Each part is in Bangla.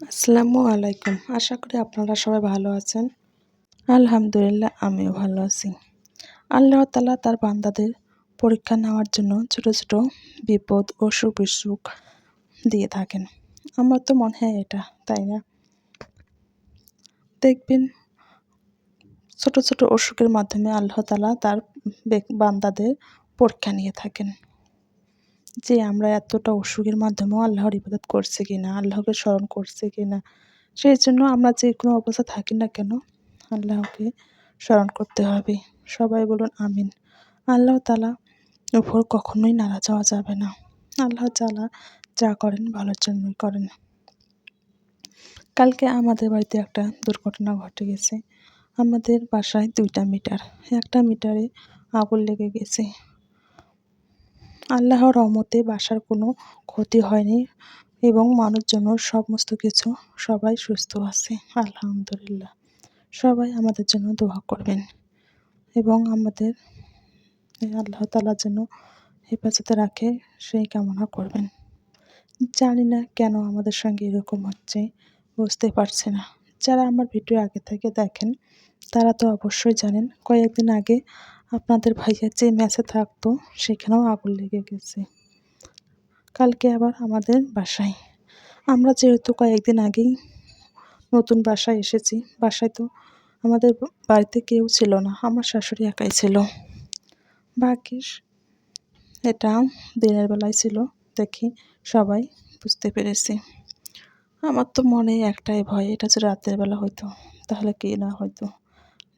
আসসালামু আলাইকুম। আশা করি আপনারা সবাই ভালো আছেন। আলহামদুলিল্লাহ আমিও ভালো আছি। আল্লাহ তাআলা তার বান্দাদের পরীক্ষা নেওয়ার জন্য ছোট, ছোট বিপদ, অসুখ-বিসুখ দিয়ে থাকেন। আমার তো মনে হয় এটা, তাই না? দেখবেন ছোট, ছোট অসুখের মাধ্যমে আল্লাহ তাআলা তার বান্দাদের পরীক্ষা নিয়ে থাকেন। যে আমরা এতটা অসুখের মাধ্যমেও আল্লাহর ইবাদত করছি কিনা, আল্লাহকে স্মরণ করছি কিনা। সেইজন্য আমরা যে কোনো অবস্থায় থাকি না কেন, আল্লাহকে স্মরণ করতে হবে। সবাই বলুন আমিন। আল্লাহ তাআলার উপর কখনোই নারাজ হওয়া যাবে না। আল্লাহ তাআলা যা করেন ভালোর জন্যই করেন। কালকে আমাদের বাড়িতে একটা দুর্ঘটনা ঘটে গেছে। আমাদের বাসায় ২টা মিটার। একটা মিটারে আগুন লেগে গেছে। আল্লাহর রহমতে বাসার কোনো ক্ষতি হয়নি এবং মানুষজন সমস্ত কিছু সবাই সুস্থ আছে। আলহামদুলিল্লাহ। সবাই আমাদের জন্য দোয়া করবেন এবং আমাদের আল্লাহ তাআলা যেন হেফাজতে রাখে সেই কামনা করবেন। জানি না কেন আমাদের সঙ্গে এরকম হচ্ছে, বুঝতে পারছি না। যারা আমার ভিডিও আগে থেকে দেখেন তারা তো অবশ্যই জানেন কয়েকদিন আগে আপনাদের ভাইয়া যে ম্যাচে থাকতো সেখানেও আগুন লেগে গেছে। কালকে আবার আমাদের বাসায়। আমরা যেহেতু কয়েকদিন আগেই নতুন বাসায় এসেছি, বাসায় তো আমাদের বাড়িতে কেউ ছিল না, আমার শাশুড়ি একাই ছিল। বাকি এটা দিনের বেলায় ছিল দেখি সবাই বুঝতে পেরেছি। আমার তো মনে একটাই ভয়, এটা যদি রাতের বেলা হইতো তাহলে কি না হইতো।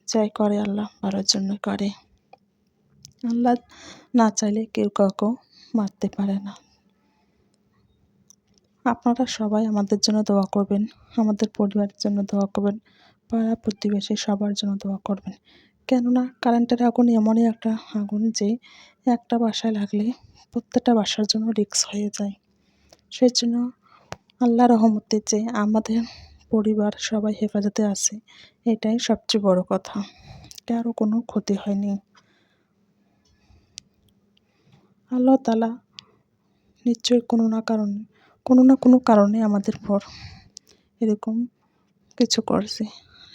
যাই করে আল্লাহ ভালোর জন্য করে। আল্লাহ না চাইলে কেউ কাউকে মারতে পারে না। আপনারা সবাই আমাদের জন্য দোয়া করবেন, আমাদের পরিবারের জন্য দোয়া করবেন, পাড়া প্রতিবেশী সবার জন্য দোয়া করবেন। কেননা কারেন্টের আগুন এমনই একটা আগুন যে একটা বাসায় লাগলে প্রত্যেকটা বাসার জন্য রিস্ক হয়ে যায়। সেই জন্য আল্লাহর রহমতে যে আমাদের পরিবার সবাই হেফাজতে আছে, এটাই সবচেয়ে বড় কথা। কারো কোনো ক্ষতি হয়নি। আল্লাহ তাআলা নিশ্চয়ই কোনো না কোনো কারণে আমাদের পর এরকম কিছু করছে।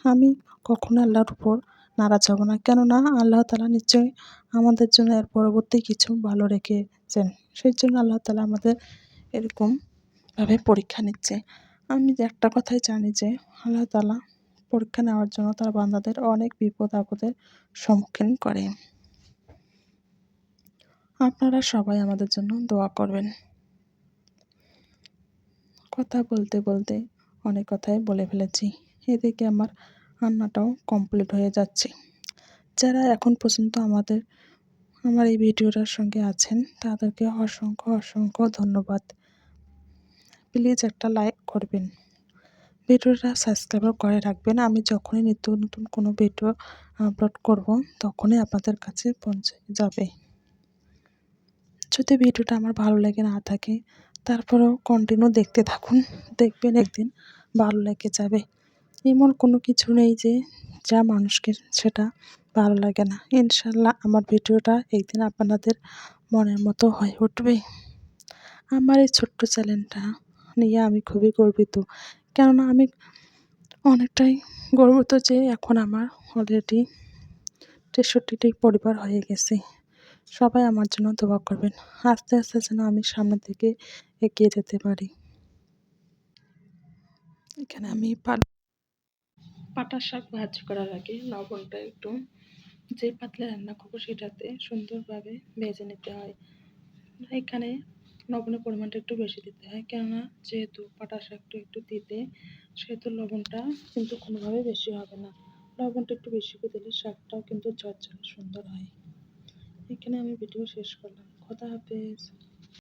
আমি কখনো আল্লাহর উপর নারাজ হব না। কেননা আল্লাহ তাআলা নিশ্চয়ই আমাদের জন্য এর পরবর্তী কিছু ভালো রেখেছেন। সেই জন্য আল্লাহ তাআলা আমাদের এরকমভাবে পরীক্ষা নিচ্ছে। আমি যে একটা কথাই জানি যে আল্লাহ তাআলা পরীক্ষা নেওয়ার জন্য তার বান্দাদের অনেক বিপদ আপদের সম্মুখীন করে। আপনারা সবাই আমাদের জন্য দোয়া করবেন। কথা বলতে, বলতে অনেক কথাই বলে ফেলেছি। এদিকে আমার রান্নাটাও কমপ্লিট হয়ে যাচ্ছে। যারা এখন পর্যন্ত আমার এই ভিডিওটার সঙ্গে আছেন তাদেরকে অসংখ্য, অসংখ্য ধন্যবাদ। প্লিজ একটা লাইক করবেন। ভিডিওটা সাবস্ক্রাইব করে রাখবেন। আমি যখনই নিত্য নতুন কোনো ভিডিও আপলোড করব তখনই আপনাদের কাছে পৌঁছে যাবে। যদি ভিডিওটা আমার ভালো লেগে না থাকে তারপরেও কন্টিনিউ দেখতে থাকুন, দেখবেন একদিন ভালো লেগে যাবে। এমন কোনো কিছু নেই যে যা মানুষকে সেটা ভালো লাগে না। ইনশাআল্লাহ আমার ভিডিওটা একদিন আপনাদের মনের মতো হয়ে উঠবে। আমার এই ছোট্ট চ্যানেলটা নিয়ে আমি খুবই গর্বিত। কেননা আমি অনেকটাই গর্বিত যে এখন আমার অলরেডি ৬৩টি পরিবার হয়ে গেছে। সবাই আমার জন্য দোয়া করবেন। আস্তে, আস্তে যেন আমি সামনের দিকে এগিয়ে যেতে পারি। এখানে আমি পাটা শাক ভাজি করার আগে লবণটা একটু যে পাতলে রান্না করবো সেটাতে সুন্দরভাবে ভেজে নিতে হয়। এখানে লবণের পরিমাণটা একটু বেশি দিতে হয়, কেননা যেহেতু পাটা শাকটা একটু তিতে সেহেতু লবণটা কিন্তু কোনোভাবে বেশি হবে না। লবণটা একটু বেশি করে দিলে শাকটাও কিন্তু ঝরঝরে সুন্দর হয়। এখানে আমি ভিডিও শেষ করলাম। খোদা হাফেজ।